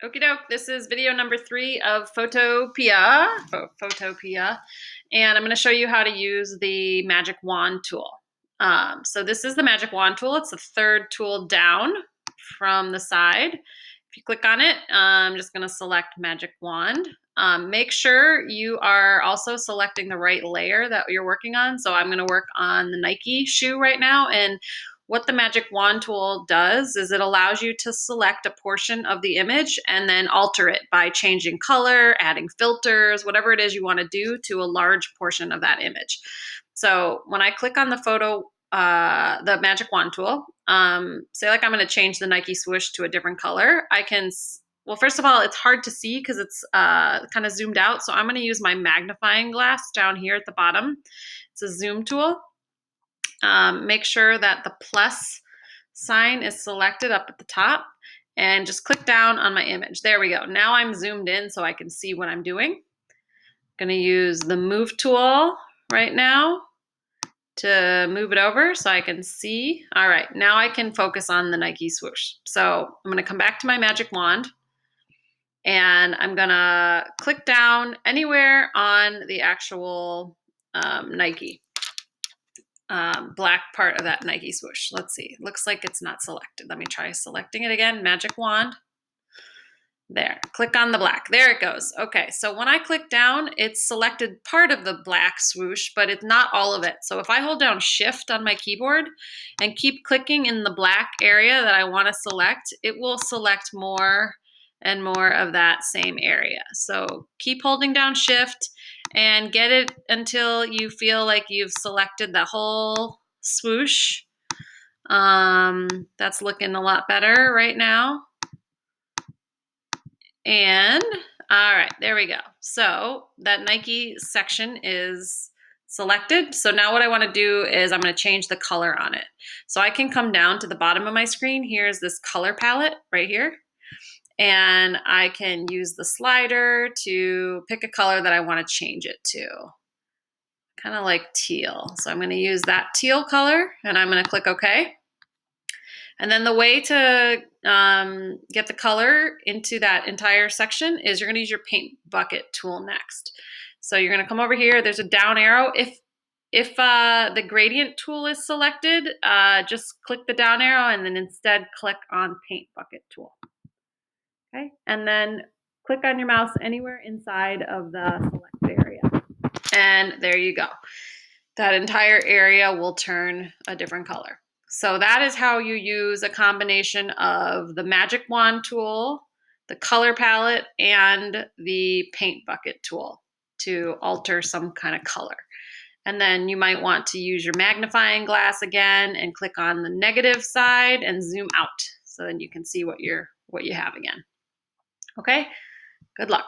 Okie doke, this is video number 3 of Photopea, Photopea, and I'm going to show you how to use the magic wand tool. So this is the magic wand tool. It's the third tool down from the side. If you click on it, I'm just going to select magic wand. Make sure you are also selecting the right layer that you're working on. So I'm going to work on the Nike shoe right now, and what the magic wand tool does is it allows you to select a portion of the image and then alter it by changing color, adding filters, whatever it is you want to do to a large portion of that image. So when I click on the photo, the magic wand tool, say like I'm going to change the Nike swoosh to a different color, I can, well, first of all, it's hard to see because it's kind of zoomed out. So I'm going to use my magnifying glass down here at the bottom. It's a zoom tool. Make sure that the plus sign is selected up at the top and just click down on my image. There we go. Now I'm zoomed in so I can see what I'm doing. I'm going to use the move tool right now to move it over so I can see. All right, now I can focus on the Nike swoosh. So I'm going to come back to my magic wand and I'm going to click down anywhere on the actual Nike. Black part of that Nike swoosh. Let's see. Looks like it's not selected. Let me try selecting it again. Magic wand. There. Click on the black. There it goes. Okay. So when I click down, it's selected part of the black swoosh, but it's not all of it. So if I hold down Shift on my keyboard and keep clicking in the black area that I want to select, it will select more and more of that same area. So keep holding down Shift and get it until you feel like you've selected the whole swoosh. That's looking a lot better right now. And all right, there we go. So that Nike section is selected. So now what I want to do is I'm going to change the color on it. So I can come down to the bottom of my screen. Here's this color palette right here. And I can use the slider to pick a color that I want to change it to. Kind of like teal. So I'm going to use that teal color and I'm going to click OK. And then the way to get the color into that entire section is you're going to use your paint bucket tool next. So you're going to come over here. There's a down arrow. If the gradient tool is selected, just click the down arrow and then instead click on paint bucket tool. Okay, and then click on your mouse anywhere inside of the select area. And there you go. That entire area will turn a different color. So that is how you use a combination of the magic wand tool, the color palette, and the paint bucket tool to alter some kind of color. And then you might want to use your magnifying glass again and click on the negative side and zoom out so then you can see what you have again. Okay, good luck.